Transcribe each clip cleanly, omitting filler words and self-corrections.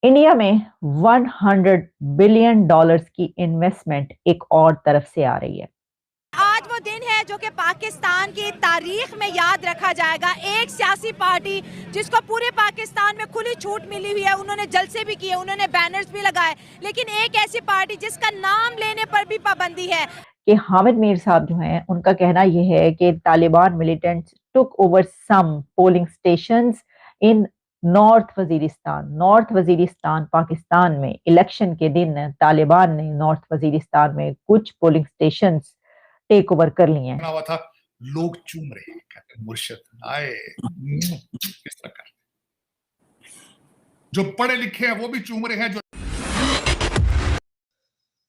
India में 100 billion dollars की investment एक और तरफ से आ रही है। आज वो दिन है जो कि पाकिस्तान की तारीख में याद रखा जाएगा। एक सियासी पार्टी जिसको पूरे पाकिस्तान में खुली छूट मिली हुई है, उन्होंने जलसे भी किए, उन्होंने बैनर्स भी लगाए, लेकिन एक ऐसी पार्टी जिसका नाम लेने पर भी पाबंदी है कि हामिद मीर साहब जो हैं, उनका कहना यह है कि Taliban militants took over some polling stations in North Waziristan Pakistan में इलेक्शन के दिन तालिबान ने नॉर्थ वजीरिस्तान में कुछ पोलिंग स्टेशंस टेक ओवर कर लिए हैं। हुआ था, लोग चूम रहे हैं, कहते हैं मुर्शिद आए इस तरह कर, जो पढ़े लिखे हैं वो भी चूम रहे हैं। जो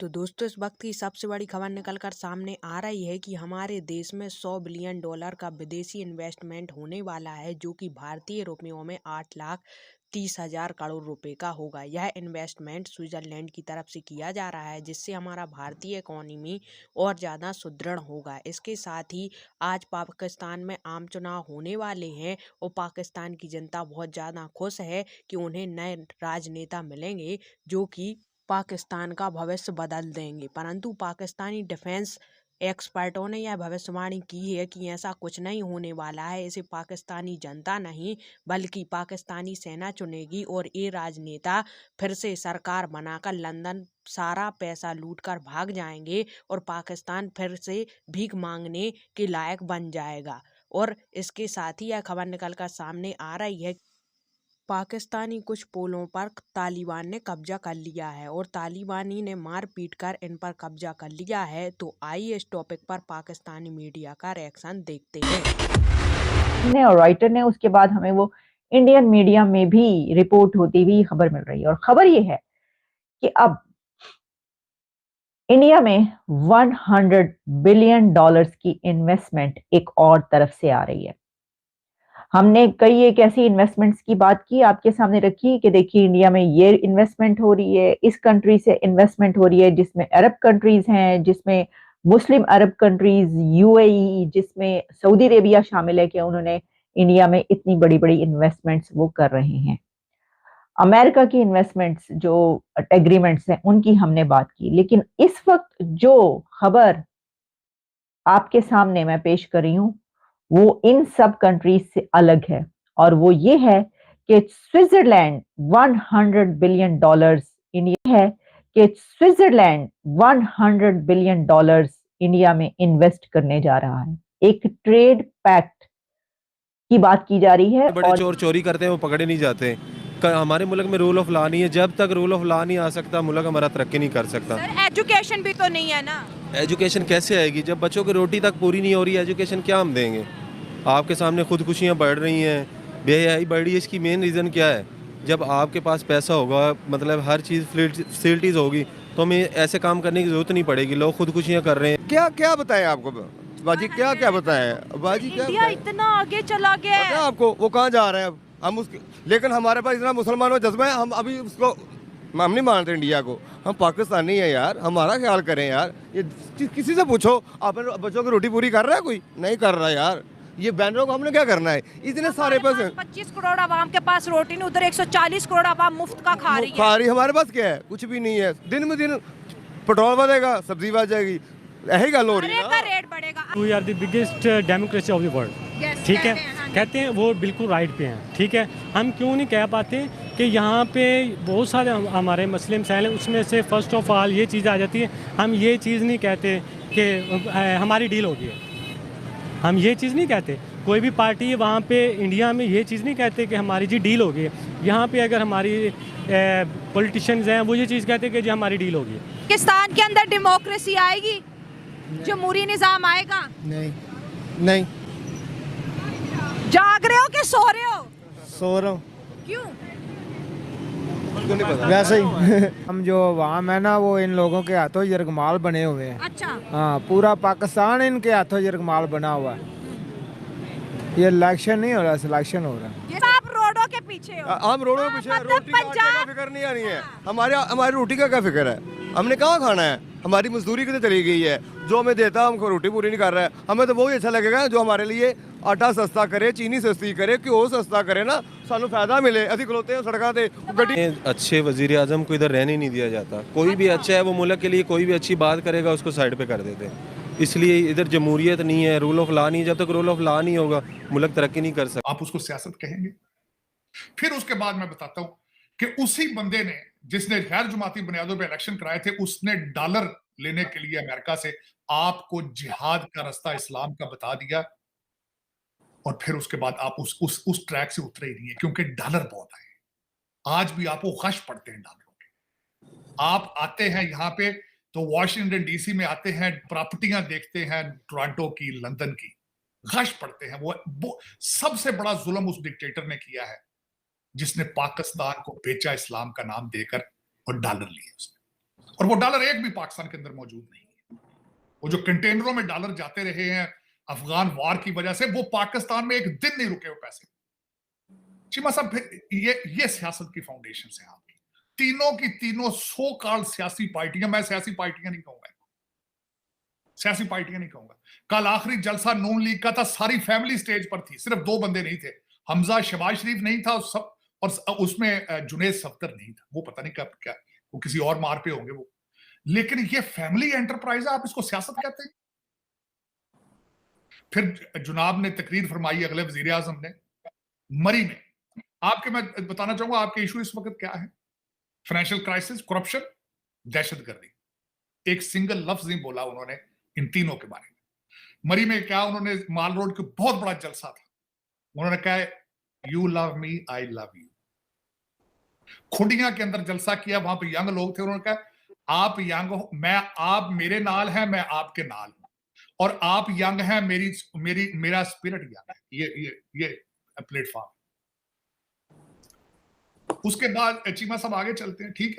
तो दोस्तों, इस वक्त की सबसे बड़ी खबर निकल कर सामने आ रही है कि हमारे देश में 100 बिलियन डॉलर का विदेशी इन्वेस्टमेंट होने वाला है, जो कि भारतीय रुपयों में 8,30,000 करोड़ रुपए का होगा। यह इन्वेस्टमेंट स्विट्जरलैंड की तरफ से किया जा रहा है, जिससे हमारा भारतीय इकोनॉमी और ज़्यादा सुदृढ़ होगा। इसके साथ ही आज पाकिस्तान में आम चुनाव होने वाले हैं और पाकिस्तान की जनता बहुत ज़्यादा खुश है कि उन्हें नए राजनेता मिलेंगे जो कि पाकिस्तान का भविष्य बदल देंगे। परंतु पाकिस्तानी डिफेंस एक्सपर्टों ने यह भविष्यवाणी की है कि ऐसा कुछ नहीं होने वाला है। इसे पाकिस्तानी जनता नहीं बल्कि पाकिस्तानी सेना चुनेगी और ये राजनेता फिर से सरकार बनाकर लंदन सारा पैसा लूटकर भाग जाएंगे और पाकिस्तान फिर से भीख मांगने के लायक बन जाएगा। और इसके साथ ही यह खबर निकलकर सामने आ रही है, पाकिस्तानी कुछ पोलों पर तालिबान ने कब्जा कर लिया है और तालिबानी ने मार पीट कर इन पर कब्जा कर लिया है। तो आइए इस टॉपिक पर पाकिस्तानी मीडिया का रिएक्शन देखते हैं। और राइटर ने उसके बाद हमें वो इंडियन मीडिया में भी रिपोर्ट होती हुई खबर मिल रही है, और खबर ये है कि अब इंडिया में 100 बिलियन डॉलर्स की इन्वेस्टमेंट एक और तरफ से आ रही है। हमने कई एक ऐसी इन्वेस्टमेंट्स की बात की, आपके सामने रखी कि देखिए इंडिया में ये इन्वेस्टमेंट हो रही है, इस कंट्री से इन्वेस्टमेंट हो रही है, जिसमें अरब कंट्रीज हैं, जिसमें मुस्लिम अरब कंट्रीज, यूएई, जिसमें सऊदी अरेबिया शामिल है कि उन्होंने इंडिया में इतनी बड़ी बड़ी इन्वेस्टमेंट्स वो कर रहे हैं। अमेरिका की इन्वेस्टमेंट्स जो एग्रीमेंट्स हैं उनकी हमने बात की, लेकिन इस वक्त जो खबर आपके सामने मैं पेश कर रही हूं वो इन सब कंट्रीज से अलग है, और वो ये है कि स्विट्जरलैंड 100 बिलियन डॉलर्स इंडिया है कि स्विट्जरलैंड 100 बिलियन डॉलर्स इंडिया में इन्वेस्ट करने जा रहा है। एक ट्रेड पैक्ट की बात की जा रही है। बड़े चोर चोरी करते हैं वो पकड़े नहीं जाते। हमारे मुल्क में रूल ऑफ लॉ नहीं है। जब तक रूल ऑफ लॉ नहीं आ सकता मुल्क हमारा तरक्की नहीं कर सकता। सर, एजुकेशन भी तो नहीं है ना। एजुकेशन कैसे आएगी जब बच्चों की रोटी तक पूरी नहीं हो रही? एजुकेशन क्या हम देंगे? आपके सामने खुदकुशियाँ बढ़ रही हैं, बेहयाई बढ़ रही है। इसकी मेन रीज़न क्या है? जब आपके पास पैसा होगा, मतलब हर चीज़ फैसिलिटीज़ होगी, तो हमें ऐसे काम करने की जरूरत नहीं पड़ेगी। लोग खुदकुशियाँ कर रहे हैं। क्या क्या बताएं आपको बाजी, क्या बताएं बाजी? क्या इंडिया इतना आगे चला गया है आपको, वो कहाँ जा रहे हैं अब हम उसके, लेकिन हमारे पास इतना मुसलमानों का जज्बा है, हम अभी उसको हम नहीं मानते इंडिया को। हम पाकिस्तानी है यार, हमारा ख्याल करें यार। ये किसी से पूछो, आपने बच्चों की रोटी पूरी कर रहा है? कोई नहीं कर रहा यार। ये बैनरों को हमने क्या करना है? इतने सारे पैसे, 25 करोड़ आवाम के पास रोटी नहीं, उधर 140 करोड़ आवाम मुफ्त का खा रही है। हमारे पास क्या है? कुछ भी नहीं है। दिन में दिन पेट्रोल बढ़ेगा, सब्जी बढ़ जाएगी, यही गल हो रही है ना। रेट बढ़ेगा। We are the biggest democracy of the world, ठीक है, कहते हैं वो बिल्कुल राइट पे हैं, ठीक है। हम क्यों नहीं कह पाते कि यहाँ पे बहुत सारे हमारे मुस्लिम सहल हैं, उसमें से फर्स्ट ऑफ ऑल ये चीज़ आ जाती है, हम ये चीज़ नहीं कहते कि हमारी डील होगी है। हम ये चीज़ नहीं कहते। कोई भी पार्टी है वहाँ पे इंडिया में ये चीज़ नहीं कहते कि हमारी जी डील होगी। यहाँ पे अगर हमारी पॉलिटिशियंस हैं वो ये चीज़ कहते हैं कि जी हमारी डील होगी। पाकिस्तान के अंदर डेमोक्रेसी आएगी, जमहूरी निज़ाम आएगा? नहीं। जाग रहे हो कि सो रहे हो? सो रहा हूँ। क्यों? वैसे ही हम जो अवाम है ना, वो इन लोगों के हाथों यरगमाल बने हुए हैं। अच्छा। हाँ, पूरा पाकिस्तान इनके हाथों यरगमाल बना हुआ है। ये इलेक्शन नहीं हो रहा, सिलेक्शन हो रहा है। ये आप रोडों के पीछे हो। हम रोडों के पीछे, रोटी का फिक्र नहीं आ रही है। हमारी रोटी का क्या फिक्र है? हमने कहाँ खाना है? हमारी मजदूरी कितनी चली गई है, जो हमें देता हमको रोटी पूरी नहीं कर रहा है। हमें तो वही अच्छा लगेगा जो हमारे लिए आटा सस्ता करे, चीनी सस्ती करे, घ्यो सस्ता करे ना, सानू फायदा मिले। असीं खलोते हैं सड़कों ते गड्डी। अच्छे वजीर आजम को इधर रहने नहीं दिया जाता। कोई भी अच्छा है वो मुल्क के लिए कोई भी अच्छी बात करेगा उसको साइड पे कर देते हैं। इसलिए इधर जमहूरियत नहीं है, रूल ऑफ लॉ नहीं है। जब तक रूल ऑफ लॉ नहीं होगा मुल्क तरक्की नहीं कर सकता। आप उसको सियासत कहेंगे? फिर उसके बाद मैं बताता हूं कि उसी बंदे ने जिसने गैर जमाती बुनियादों पर इलेक्शन कराए थे, उसने डॉलर लेने के लिए अमेरिका से आपको जिहाद का रास्ता इस्लाम का बता दिया, और फिर उसके बाद आप उस ट्रैक से उतरे ही नहीं है, क्योंकि डॉलर बहुत है। आज भी आपको खश पड़ते हैं डॉलरों के। आप आते हैं यहाँ पे तो वॉशिंगटन डीसी में आते हैं, प्रॉपर्टियां देखते हैं टोरंटो की, लंदन की, खश पड़ते हैं। वो सबसे बड़ा जुल्म उस डिक्टेटर ने किया है जिसने पाकिस्तान को बेचा इस्लाम का नाम देकर और डॉलर लिए उसने। और वो डॉलर एक भी पाकिस्तान के अंदर मौजूद नहीं है। वो जो कंटेनरों में डॉलर जाते रहे हैं अफगान वार की वजह से, वो पाकिस्तान में एक दिन नहीं रुके वो पैसे। चीमा साहब, फिर ये सियासत की फाउंडेशन है आपकी। तीनों की तीनों सो कॉल्ड सियासी पार्टियां, मैं सियासी पार्टियां नहीं कहूंगा, सियासी पार्टियां नहीं कहूंगा। कल आखिरी जलसा नून लीग का था, सारी फैमिली स्टेज पर थी, सिर्फ 2 बंदे नहीं थे। हमजा शहबाज शरीफ नहीं था और उसमें जुनेद सफ्तर नहीं था। वो पता नहीं कब क्या, वो किसी और मार पे होंगे वो। लेकिन ये फैमिली एंटरप्राइज है, आप इसको सियासत कहते हैं? फिर जुनाब ने तकरीर फरमाई, अगले वजीर आजम ने मरी में। आपके, मैं बताना चाहूंगा आपके इशू इस वक्त क्या है? फाइनेंशियल क्राइसिस, करप्शन, दहशतगर्दी। एक सिंगल लफ्ज नहीं बोला उन्होंने इन तीनों के बारे में। मरी में क्या, उन्होंने माल रोड के बहुत बड़ा जलसा था, उन्होंने कहा you love me, I love you. Khudiya के अंदर जलसा किया, वहां पे यंग लोग थे, उन्होंने कहा आप यंग हो, आप मेरे नाल हैं, मैं आपके नाल हूं, और आप यंग हैं, मेरा स्पिरिट यंग है। ये प्लेटफॉर्म। उसके बाद चीमा साहब आगे चलते हैं, ठीक है।